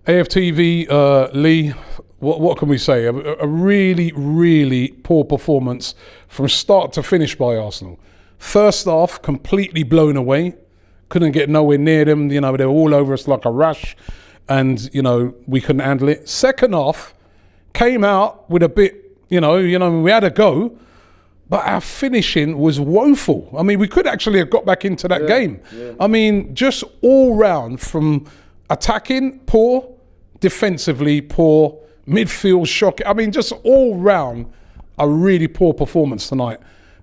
AFTV, Lee, what can we say? A really, really poor performance from start to finish by Arsenal. First half, completely blown away. Couldn't get nowhere near them. They were all over us like a rash. And, we couldn't handle it. Second half, came out with a bit, we had a go. But our finishing was woeful. I mean, we could actually have got back into that game. Yeah. I mean, just all round from attacking, poor, defensively, poor, midfield, shocking. I mean, just all round a really poor performance tonight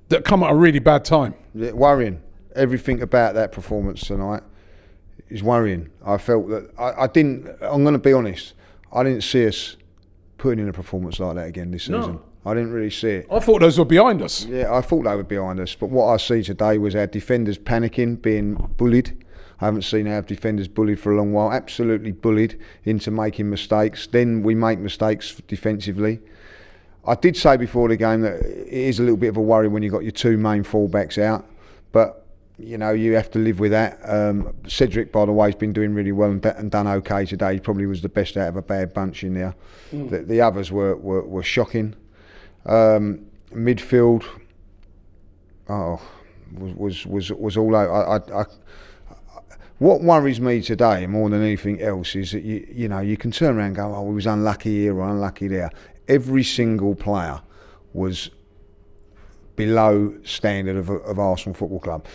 that come at a really bad time. Yeah, worrying. Everything about that performance tonight is worrying. I felt that I'm going to be honest, I didn't see us putting in a performance like that again this season. No. I didn't really see it. I thought those were behind us. Yeah, I thought they were behind us. But what I see today was our defenders panicking, being bullied. I haven't seen our defenders bullied for a long while. Absolutely bullied into making mistakes. Then we make mistakes defensively. I did say before the game that it is a little bit of a worry when you've got your two main fullbacks out. But, you have to live with that. Cedric, by the way, has been doing really well and done okay today. He probably was the best out of a bad bunch in there. The others were shocking. Midfield was all out. What worries me today more than anything else is that you can turn around and go, oh, we was unlucky here or unlucky there. Every single player was below standard of Arsenal Football Club.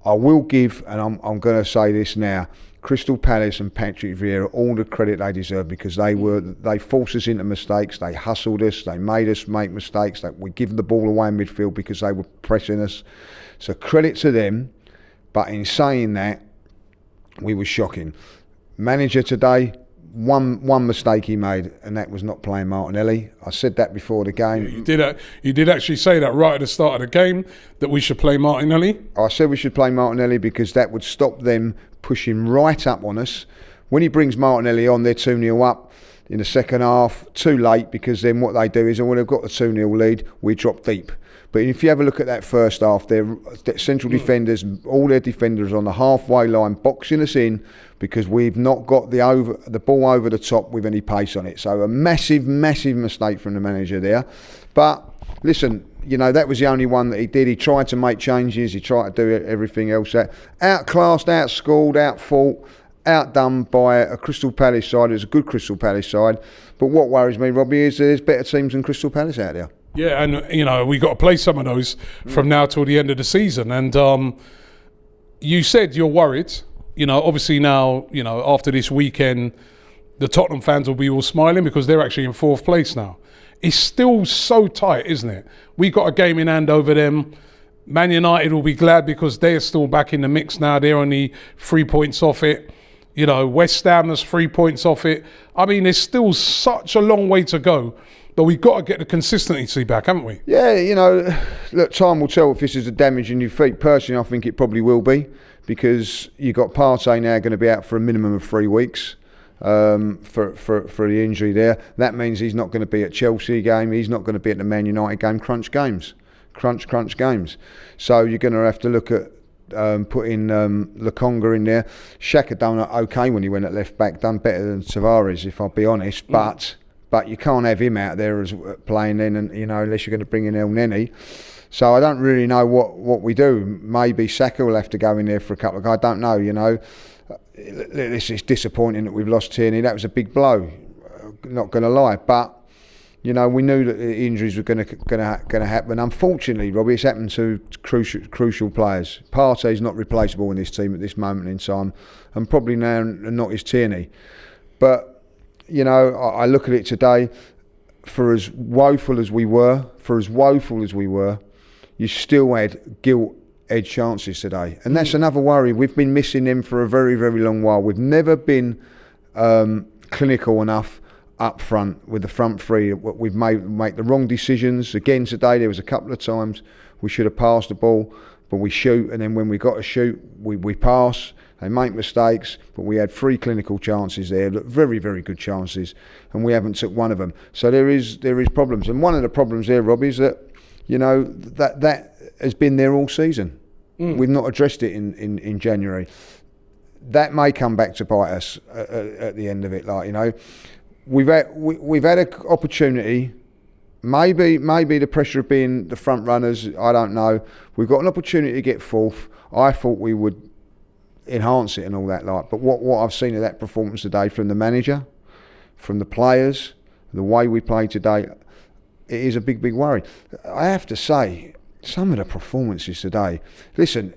I will give, and I'm going to say this now, Crystal Palace and Patrick Vieira all the credit they deserve, because they forced us into mistakes, they hustled us, they made us make mistakes, we give the ball away in midfield because they were pressing us. So credit to them, but in saying that, we were shocking. Manager today, one mistake he made, and that was not playing Martinelli. I said that before the game. You did actually say that right at the start of the game, that we should play Martinelli. I said we should play Martinelli because that would stop them pushing right up on us. When he brings Martinelli on, they're 2-0 up in the second half. Too late, because then what they do is when they've got the 2-0 lead, we drop deep. But if you have a look at that first half, their central defenders, all their defenders on the halfway line, boxing us in because we've not got the ball over the top with any pace on it. So a massive, massive mistake from the manager there. But listen, that was the only one that he did. He tried to make changes. He tried to do everything else. Outclassed, outscored, outfought, outdone by a Crystal Palace side. It was a good Crystal Palace side. But what worries me, Robbie, is there's better teams than Crystal Palace out there. Yeah, and we got to play some of those from now till the end of the season. And you said you're worried. Obviously now, after this weekend, the Tottenham fans will be all smiling because they're actually in fourth place now. It's still so tight, isn't it? We got a game in hand over them. Man United will be glad because they're still back in the mix now. They're only 3 points off it. West Ham is 3 points off it. I mean, there's still such a long way to go. But we've got to get the consistency back, haven't we? Yeah, look, time will tell if this is a damage in your feet. Personally, I think it probably will be, because you've got Partey now going to be out for a minimum of 3 weeks for the injury there. That means he's not going to be at Chelsea game. He's not going to be at the Man United game. Crunch games. So you're going to have to look at putting Lokonga in there. Xhaka done okay when he went at left back. Done better than Tavares, if I'll be honest. But you can't have him out there as playing then, and unless you're going to bring in El Neni. So I don't really know what we do. Maybe Saka will have to go in there for a couple of guys. I don't know. This is disappointing that we've lost Tierney. That was a big blow. Not going to lie, but we knew that the injuries were going to happen. Unfortunately, Robbie, it's happened to crucial players. Partey's not replaceable in this team at this moment in time, and probably now not is Tierney. But I look at it today, for as woeful as we were, you still had gilt-edged chances today. And that's another worry. We've been missing them for a very, very long while. We've never been clinical enough up front with the front three. We've made the wrong decisions. Again today, there was a couple of times we should have passed the ball, but we shoot, and then when we got to shoot, we pass. They make mistakes, but we had 3 clinical chances there, very, very good chances, and we haven't took one of them. So there is problems, and one of the problems there, Robbie, is that that has been there all season. We've not addressed it in January. that may come back to bite us at the end of it. Like, you know, we've had an opportunity. Maybe the pressure of being the front runners, I don't know. We've got an opportunity to get fourth. I thought we would enhance it and all that, like. But what I've seen of that performance today from the manager, from the players, the way we played today, it is a big worry. I have to say, some of the performances today. Listen,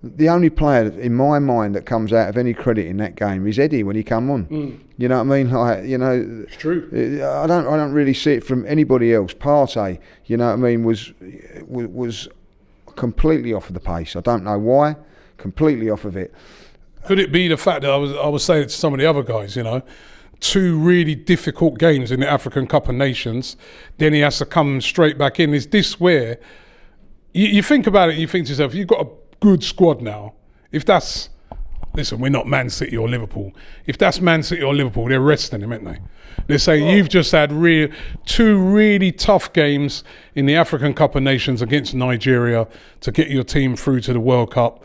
the only player in my mind that comes out of any credit in that game is Eddie when he come on. You know what I mean? Like, you know, it's true. I don't really see it from anybody else. Partey, you know what I mean, was completely off of the pace. I don't know why. Completely off of it. Could it be the fact that I was saying it to some of the other guys, you know, 2 really difficult games in the African Cup of Nations, then he has to come straight back in. Is this where you think about it and you think to yourself, you've got a good squad now. If that's, listen, we're not Man City or Liverpool. If that's Man City or Liverpool, they're resting him, aren't they? They're saying you've just had 2 really tough games in the African Cup of Nations against Nigeria to get your team through to the World Cup.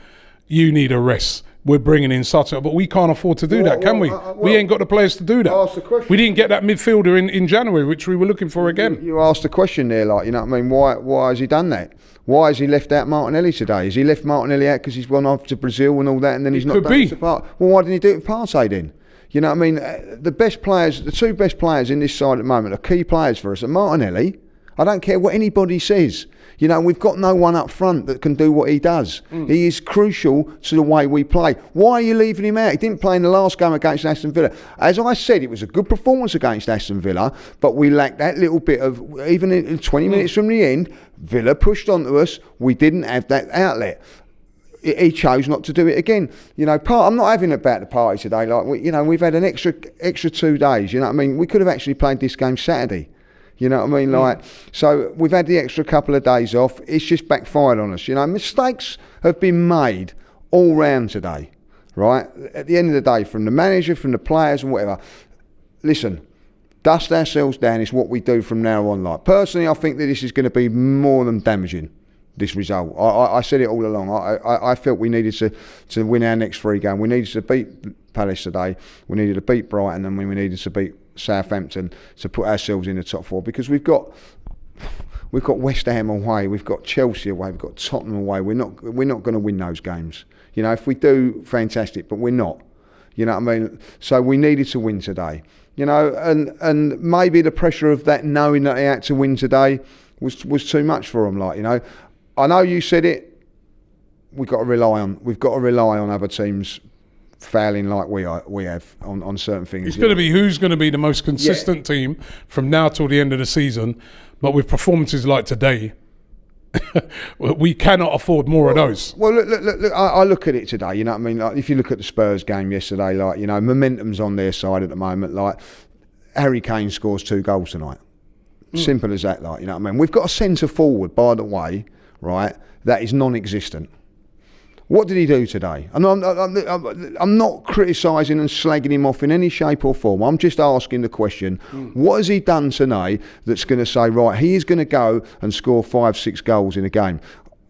You need a rest. We're bringing in Sutter, but we can't afford to do that, can we? We ain't got the players to do that. We didn't get that midfielder in January, which we were looking for again. You asked the question there, like, you know what I mean? Why has he done that? Why has he left out Martinelli today? Has he left Martinelli out because he's gone off to Brazil and all that, and then he's not done it? Well, why didn't he do it with Partey then? You know what I mean? The best players, the 2 best players in this side at the moment are key players for us. And Martinelli, I don't care what anybody says. You know, we've got no one up front that can do what he does. He is crucial to the way we play. Why are you leaving him out? He didn't play in the last game against Aston Villa. As I said, it was a good performance against Aston Villa, but we lacked that little bit of, even in 20 minutes from the end, Villa pushed onto us. We didn't have that outlet. He chose not to do it again. You know, I'm not having it about the party today. Like, we've had an extra 2 days. You know what I mean? We could have actually played this game Saturday. You know what I mean? Like, so we've had the extra couple of days off. It's just backfired on us. You know, mistakes have been made all round today, right? At the end of the day, from the manager, from the players and whatever. Listen, dust ourselves down is what we do from now on. Like, personally, I think that this is going to be more than damaging, this result. I said it all along. I felt we needed to win our next 3 games. We needed to beat Palace today. We needed to beat Brighton, and we needed to beat Southampton to put ourselves in the top 4, because we've got West Ham away, we've got Chelsea away, we've got Tottenham away. We're not going to win those games. You know, if we do, fantastic, but we're not. You know what I mean? So we needed to win today. You know, and maybe the pressure of that, knowing that they had to win today, was too much for them. Like, you know, I know you said it. We've got to rely on other teams fouling like we have on certain things. It's going to be who's going to be the most consistent team from now till the end of the season. But with performances like today, we cannot afford more of those. Well, look, I look at it today. You know what I mean? Like, if you look at the Spurs game yesterday, like, you know, momentum's on their side at the moment. Like, Harry Kane scores 2 goals tonight. Simple as that. Like, you know what I mean? We've got a centre forward, by the way, right, that is non-existent. What did he do today? I'm not criticising and slagging him off in any shape or form. I'm just asking the question, what has he done tonight that's going to say, right, he is going to go and score 5-6 goals in a game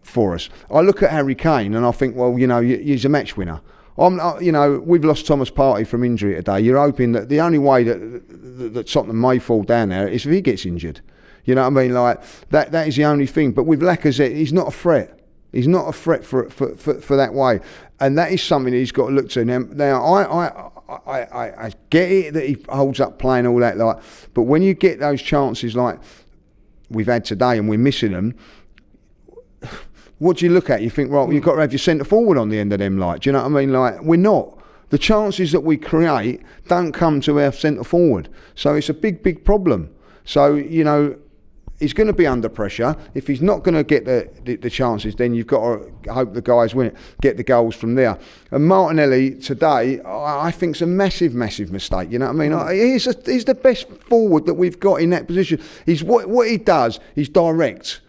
for us? I look at Harry Kane and I think, well, you know, he's a match winner. You know, we've lost Thomas Partey from injury today. You're hoping that the only way that Tottenham may fall down there is if he gets injured. You know what I mean? Like, that is the only thing. But with Lacazette, he's not a threat. He's not a threat for that way, and that is something that he's got to look to. Now I get it that he holds up playing all that, like, but when you get those chances like we've had today and we're missing them, what do you look at? You think, right, you've got to have your centre forward on the end of them, like, do you know what I mean? Like, we're not. The chances that we create don't come to our centre forward, so it's a big problem. So, you know, he's going to be under pressure. If he's not going to get the chances, then you've got to hope the guys win it, get the goals from there. And Martinelli today, I think, is a massive mistake. You know what I mean? He's the best forward that we've got in that position. He's what he does. He's direct.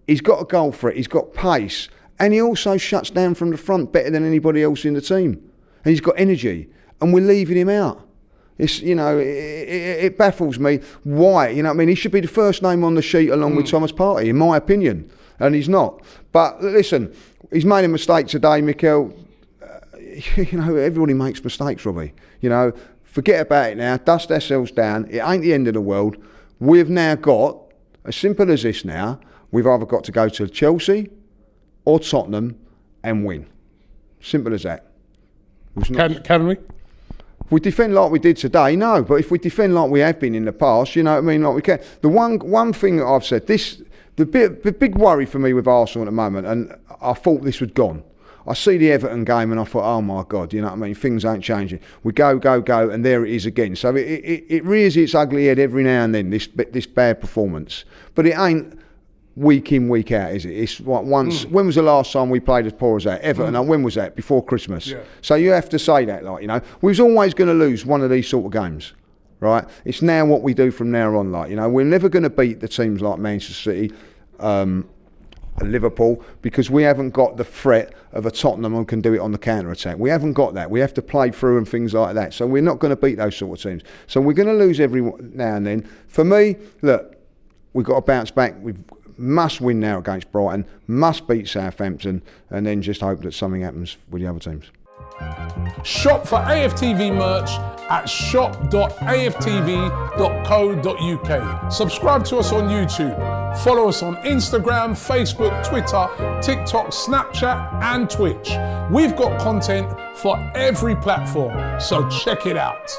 He's got a goal for it. He's got pace, and he also shuts down from the front better than anybody else in the team. And he's got energy, and we're leaving him out. It's, you know, it baffles me why. You know what I mean? He should be the first name on the sheet along with Thomas Partey, in my opinion, and he's not. But listen, he's made a mistake today, Mikel. you know, everybody makes mistakes, Robbie. You know, forget about it now. Dust ourselves down. It ain't the end of the world. We've now got, as simple as this now, we've either got to go to Chelsea or Tottenham and win. Simple as that. Can we? If we defend like we did today, no. But if we defend like we have been in the past, you know what I mean, like we can. The one thing that I've said, the big worry for me with Arsenal at the moment, and I thought this was gone. I see the Everton game and I thought, oh my God, you know what I mean, things ain't changing. We go, and there it is again. So it rears its ugly head every now and then, this bad performance. But it ain't week in, week out, is it? It's like once. When was the last time we played as poor as that? Everton. And when was that? Before Christmas. Yeah. So you have to say that, like, you know, we was always going to lose one of these sort of games, right? It's now what we do from now on, like, you know, we're never going to beat the teams like Manchester City, and Liverpool, because we haven't got the threat of a Tottenham who can do it on the counter attack. We haven't got that. We have to play through and things like that. So we're not going to beat those sort of teams. So we're going to lose every now and then. For me, look, we've got to bounce back. We must win now against Brighton, must beat Southampton, and then just hope that something happens with the other teams. Shop for AFTV merch at shop.aftv.co.uk. Subscribe to us on YouTube. Follow us on Instagram, Facebook, Twitter, TikTok, Snapchat, and Twitch. We've got content for every platform, so check it out.